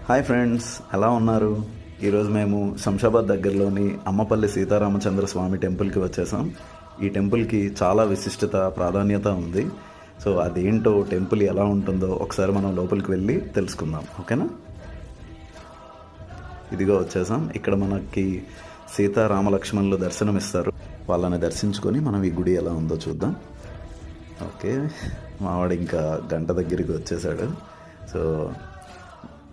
Hi friends, ఎలా ఉన్నారు? ఈరోజు మేము శంషాబాద్ దగ్గరలోని అమ్మపల్లి సీతారామచంద్ర స్వామి టెంపుల్కి వచ్చేసాం. ఈ టెంపుల్కి చాలా విశిష్టత, ప్రాధాన్యత ఉంది. సో అదేంటో, టెంపుల్ ఎలా ఉంటుందో ఒకసారి మనం లోపలికి వెళ్ళి తెలుసుకుందాం. ఓకేనా? ఇదిగో వచ్చేసాం. ఇక్కడ మనకి సీతారామలక్ష్మణులు దర్శనం ఇస్తారు. వాళ్ళని దర్శించుకొని మనం ఈ గుడి ఎలా ఉందో చూద్దాం. ఓకే, మావాడు ఇంకా గంట దగ్గరికి వచ్చేసాడు. సో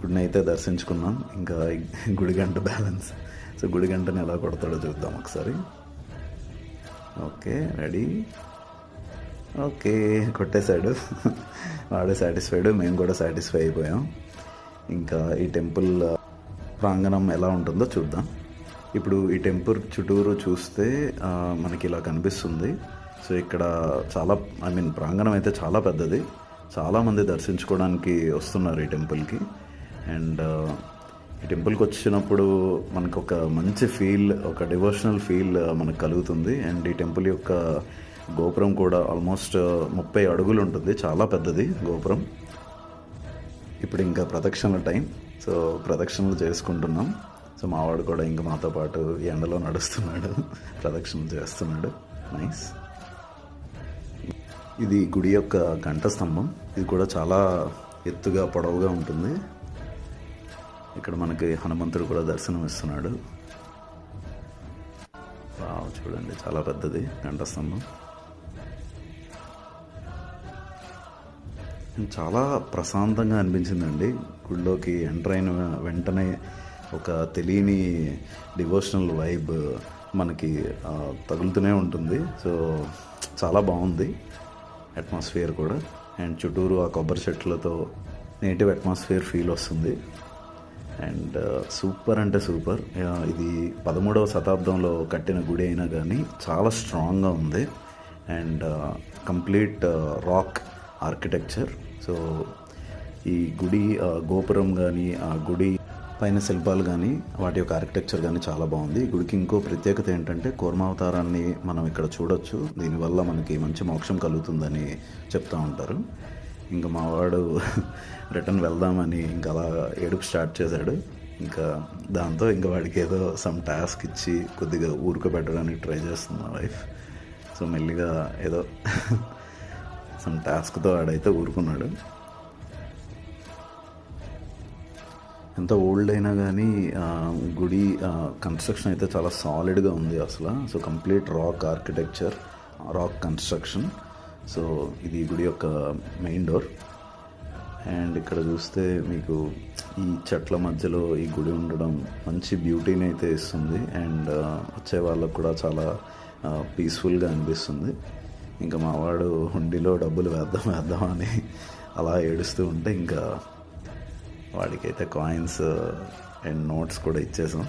గుడిని అయితే దర్శించుకున్నాం. ఇంకా గుడి గంట బ్యాలెన్స్. సో గుడి గంటని ఎలా కొడతాడో చూద్దాం ఒకసారి. Okay, ready. ఓకే, కొట్టేశాడు. వాడే సాటిస్ఫైడ్, మేము కూడా సాటిస్ఫై అయిపోయాం. ఇంకా ఈ టెంపుల్ ప్రాంగణం ఎలా ఉంటుందో చూద్దాం. ఇప్పుడు ఈ టెంపుల్ చుట్టూరు చూస్తే మనకి ఇలా కనిపిస్తుంది. సో ఇక్కడ చాలా ప్రాంగణం అయితే చాలా పెద్దది. చాలామంది దర్శించుకోవడానికి వస్తున్నారు ఈ టెంపుల్కి. అండ్ ఈ టెంపుల్కి వచ్చినప్పుడు మనకు ఒక మంచి ఫీల్, ఒక డివోషనల్ ఫీల్ మనకు కలుగుతుంది. అండ్ ఈ టెంపుల్ యొక్క గోపురం కూడా ఆల్మోస్ట్ 30 అడుగులు ఉంటుంది. చాలా పెద్దది గోపురం. ఇప్పుడు ఇంకా ప్రదక్షిణల టైం. సో ప్రదక్షిణలు చేసుకుంటున్నాం. సో మావాడు కూడా ఇంకా మాతో పాటు ఎండలో నడుస్తున్నాడు, ప్రదక్షిణలు చేస్తున్నాడు. నైస్. ఇది గుడి యొక్క గంట స్తంభం. ఇది కూడా చాలా ఎత్తుగా, పొడవుగా ఉంటుంది. ఇక్కడ మనకి హనుమంతుడు కూడా దర్శనం ఇస్తున్నాడు. చూడండి, చాలా పెద్దది గంట స్తంభం. చాలా ప్రశాంతంగా అనిపించిందండి. గుడిలోకి ఎంటర్ అయిన వెంటనే ఒక తెలియని డివోషనల్ వైబ్ మనకి తగులుతూనే ఉంటుంది. సో చాలా బాగుంది అట్మాస్ఫియర్ కూడా. అండ్ చుట్టూరు ఆ కొబ్బరి చెట్లతో నేటివ్ అట్మాస్ఫియర్ ఫీల్ వస్తుంది. అండ్ సూపర్ అంటే సూపర్. ఇది 13వ శతాబ్దంలో కట్టిన గుడి అయినా కానీ చాలా స్ట్రాంగ్గా ఉంది. And complete rock architecture. So ఈ గుడి గోపురం కానీ, ఆ గుడి పైన శిల్పాలు కానీ, వాటి యొక్క ఆర్కిటెక్చర్ కానీ చాలా బాగుంది. ఈ గుడికి ఇంకో ప్రత్యేకత ఏంటంటే కూర్మావతారాన్ని మనం ఇక్కడ చూడొచ్చు. దీనివల్ల మనకి మంచి మోక్షం కలుగుతుందని చెప్తూ ఉంటారు. ఇంకా మావాడు రిటర్న్ వెళ్దామని ఇంకా అలా ఏడుపు స్టార్ట్ చేశాడు. ఇంకా దాంతో ఇంకా వాడికి ఏదో సమ్ టాస్క్ ఇచ్చి కొద్దిగా ఊరుకోబెట్టడానికి ట్రై చేస్తుంది మా వైఫ్. సో మెల్లిగా ఏదో సమ్ టాస్క్తో వాడైతే ఊరుకున్నాడు. ఎంత ఓల్డ్ అయినా కానీ గుడి కన్స్ట్రక్షన్ అయితే చాలా సాలిడ్గా ఉంది అసలు. So complete rock architecture, rock construction. So ఇది గుడి యొక్క మెయిన్ డోర్. అండ్ ఇక్కడ చూస్తే మీకు ఈ చెట్ల మధ్యలో ఈ గుడి ఉండడం మంచి బ్యూటీని అయితే ఇస్తుంది. అండ్ వచ్చే వాళ్ళకు కూడా చాలా పీస్ఫుల్గా అనిపిస్తుంది. ఇంకా మావాడు హుండీలో డబ్బులు వేద్దాం అని అలా ఏడుస్తూ ఉంటే ఇంకా వాడికైతే కాయిన్స్ అండ్ నోట్స్ కూడా ఇచ్చేసాం.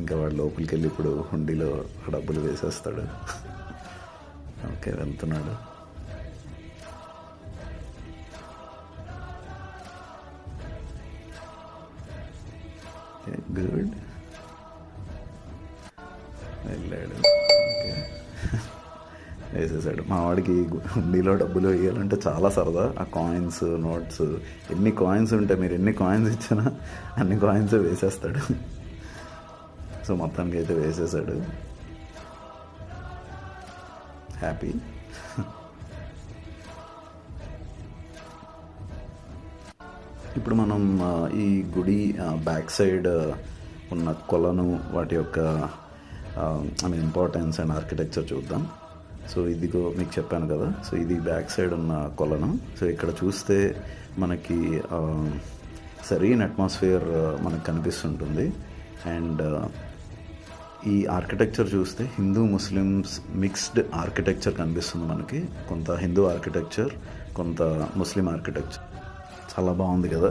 ఇంకా వాడు లోపలికి వెళ్ళి ఇప్పుడు హుండీలో డబ్బులు వేసేస్తాడు. ఓకే, వెళ్తున్నాడు. గుడ్, వెళ్ళాడు. ఓకే, వేసేసాడు. మా వాడికి హుండీలో డబ్బులు వేయాలంటే చాలా సరదా. ఆ కాయిన్స్, నోట్స్, ఎన్ని కాయిన్స్ ఉంటే మీరు ఎన్ని కాయిన్స్ ఇచ్చినా అన్ని కాయిన్స్ వేసేస్తాడు. సో మొత్తానికి అయితే వేసేసాడు. హ్యాపీ. ఇప్పుడు మనం ఈ గుడి బ్యాక్ సైడ్ ఉన్న కొలను, వాటి యొక్క ఇంపార్టెన్స్ అండ్ ఆర్కిటెక్చర్ చూద్దాం. సో ఇదిగో మీకు చెప్పాను కదా. సో ఇది బ్యాక్ సైడ్ ఉన్న కొలను. సో ఇక్కడ చూస్తే మనకి సరైన అట్మాస్ఫియర్ మనకు కనిపిస్తుంటుంది. అండ్ ఈ ఆర్కిటెక్చర్ చూస్తే హిందూ ముస్లిమ్స్ మిక్స్డ్ ఆర్కిటెక్చర్ కనిపిస్తుంది మనకి. కొంత హిందూ ఆర్కిటెక్చర్, కొంత ముస్లిం ఆర్కిటెక్చర్. చాలా బాగుంది కదా.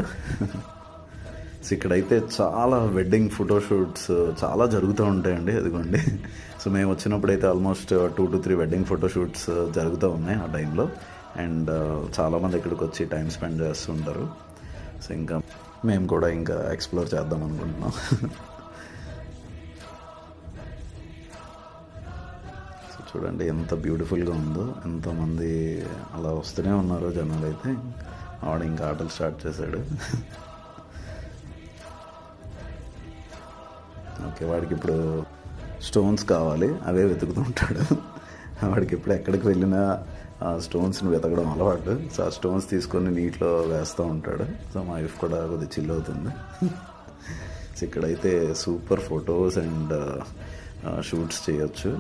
సో ఇక్కడైతే చాలా వెడ్డింగ్ ఫోటోషూట్స్ చాలా జరుగుతూ ఉంటాయండి. అదిగోండి. సో మేము వచ్చినప్పుడైతే ఆల్మోస్ట్ 2 to 3 వెడ్డింగ్ ఫోటోషూట్స్ జరుగుతూ ఉన్నాయి ఆ టైంలో. అండ్ చాలామంది ఇక్కడికి వచ్చి టైం స్పెండ్ చేస్తుంటారు. సో ఇంకా మేము కూడా ఇంకా ఎక్స్ప్లోర్ చేద్దాం అనుకుంటున్నాం. సో చూడండి ఎంత బ్యూటిఫుల్గా ఉందో. ఎంతోమంది అలా వస్తూనే ఉన్నారు జనాలు అయితే. ఆవిడ ఇంకా ఆటలు స్టార్ట్ చేశాడు. ఓకే, వాడికి ఇప్పుడు స్టోన్స్ కావాలి, అవే వెతుకుతూ ఉంటాడు. వాడికి ఇప్పుడు ఎక్కడికి వెళ్ళినా ఆ స్టోన్స్ని వెతకడం అలవాటు. సో ఆ స్టోన్స్ తీసుకొని నీటిలో వేస్తూ ఉంటాడు. సో మా వైఫ్ కూడా కొద్దిగా చిల్ అవుతుంది. సో ఇక్కడైతే సూపర్ ఫొటోస్ అండ్ షూట్స్ చేయొచ్చు.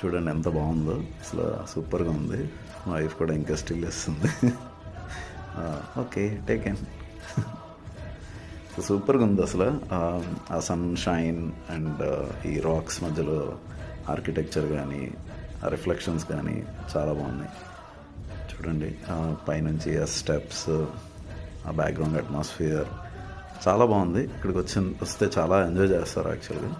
చూడండి ఎంత బాగుందో, అసలు సూపర్గా ఉంది. మా వైఫ్ కూడా ఇంకా స్టిల్ ఇస్తుంది. Okay, take in. సూపర్గా ఉంది అసలు. ఆ సన్ షైన్ అండ్ ఈ రాక్స్ మధ్యలో ఆర్కిటెక్చర్ కానీ ఆ రిఫ్లెక్షన్స్ కానీ చాలా బాగున్నాయి. చూడండి పైనుంచి ఆ స్టెప్స్, ఆ బ్యాక్గ్రౌండ్ అట్మాస్ఫియర్ చాలా బాగుంది. ఇక్కడికి వస్తే చాలా ఎంజాయ్ చేస్తారు యాక్చువల్గా.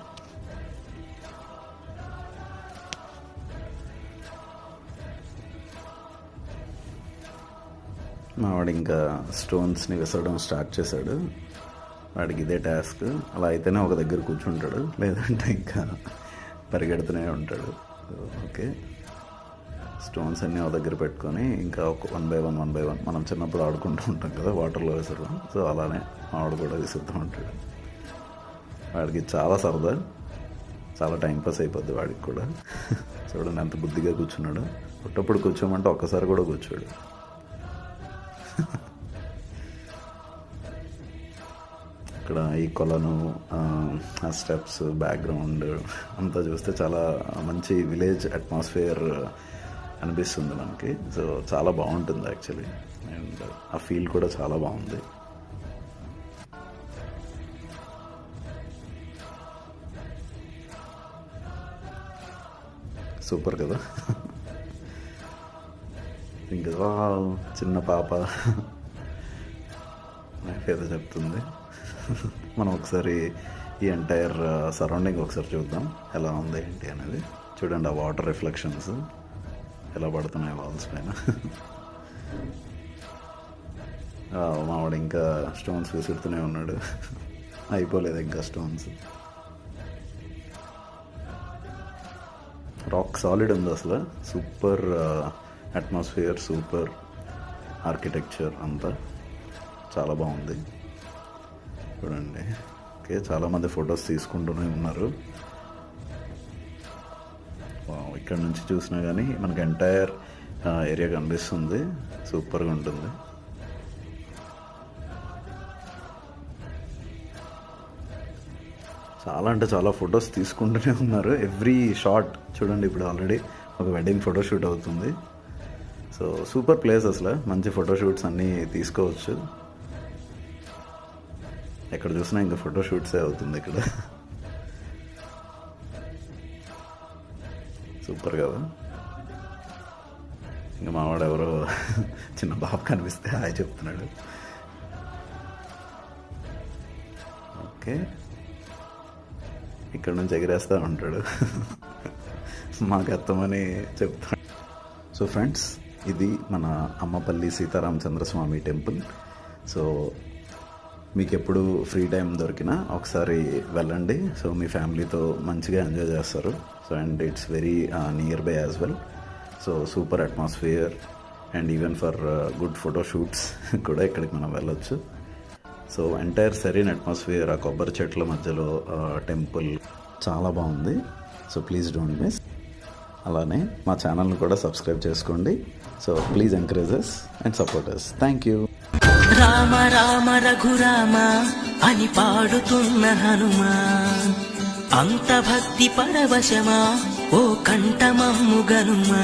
మా వాడు ఇంకా స్టోన్స్ని విసరడం స్టార్ట్ చేశాడు. వాడికి ఇదే టాస్క్. అలా అయితేనే ఒక దగ్గర కూర్చుంటాడు, లేదంటే ఇంకా పరిగెడుతూనే ఉంటాడు. ఓకే, స్టోన్స్ అన్నీ ఒక దగ్గర పెట్టుకొని ఇంకా ఒక 1 by 1 మనం చిన్నప్పుడు ఆడుకుంటూ ఉంటాం కదా వాటర్లో విసరడం. సో అలానే ఆవిడ కూడా విసురుతూ ఉంటాడు. వాడికి చాలా సరదా, చాలా టైంపాస్ అయిపోద్ది వాడికి కూడా. చూడండి ఎంత బుద్ధిగా కూర్చున్నాడు. పుట్టప్పుడు కూర్చోమంటే ఒక్కసారి కూడా కూర్చోడు. ఇక్కడ ఈ కొలను, ఆ స్టెప్స్, బ్యాక్గ్రౌండ్ అంతా చూస్తే చాలా మంచి విలేజ్ అట్మాస్ఫియర్ అనిపిస్తుంది మనకి. సో చాలా బాగుంటుంది యాక్చువల్లీ, అండ్ ఆ ఫీల్ కూడా చాలా బాగుంది. సూపర్ కదా. ఇంకా చిన్న పాప ఏదో చెప్తుంది. మనం ఒకసారి ఈ ఎంటైర్ సరౌండింగ్ ఒకసారి చూద్దాం ఎలా ఉంది ఏంటి అనేది. చూడండి ఆ వాటర్ రిఫ్లెక్షన్స్ ఎలా పడుతున్నాయి వాల్స్ పైన. మావాడు ఇంకా స్టోన్స్ విసురుతూనే ఉన్నాడు, అయిపోలేదు ఇంకా స్టోన్స్. రాక్ సాలిడ్ ఉంది అసలు. సూపర్ అట్మాస్ఫియర్, సూపర్ ఆర్కిటెక్చర్ అంతా చాలా బాగుంది. చూడండి, ఓకే, చాలామంది ఫొటోస్ తీసుకుంటూనే ఉన్నారు. ఇక్కడ నుంచి చూసినా కానీ మనకి ఎంటైర్ ఏరియా కనిపిస్తుంది. సూపర్గా ఉంటుంది. చాలా అంటే చాలా ఫొటోస్ తీసుకుంటూనే ఉన్నారు. ఎవ్రీ షాట్ చూడండి. ఇప్పుడు ఆల్రెడీ ఒక వెడ్డింగ్ ఫోటోషూట్ అవుతుంది. సో సూపర్ ప్లేస్ అసలు. మంచి ఫోటోషూట్స్ అన్నీ తీసుకోవచ్చు. ఎక్కడ చూసినా ఇంకా ఫోటోషూట్సే అవుతుంది ఇక్కడ. సూపర్ కదా. ఇంకా మావాడు ఎవరో చిన్న బాబు కనిపిస్తే హాయ్ చెప్తున్నాడు. ఓకే, ఇక్కడ నుంచి ఎగిరేస్తూ ఉంటాడు. మాకు అత్తమని చెప్తాడు. సో ఫ్రెండ్స్, ఇది మన అమ్మపల్లి సీతారామచంద్ర స్వామి టెంపుల్. సో మీకు ఎప్పుడు ఫ్రీ టైం దొరికినా ఒకసారి వెళ్ళండి. సో మీ ఫ్యామిలీతో మంచిగా ఎంజాయ్ చేస్తారు. So and it's very near by as well. So super atmosphere and even for good photoshoots కూడా ఇక్కడికి మనం వెళ్ళొచ్చు. సో ఎంటైర్ సెరీన్ అట్మాస్ఫియర్, ఆ కొబ్బరి చెట్ల మధ్యలో టెంపుల్ చాలా బాగుంది. So please don't miss. అలానే మా ఛానల్ని కూడా సబ్స్క్రైబ్ చేసుకోండి. So please encourage us and support us. Thank you. Rama Rama Raghurama అని పాడుతున్న హనుమా, అంత భక్తి పరవశమా ఓ కంఠమమ్ము గనుమా.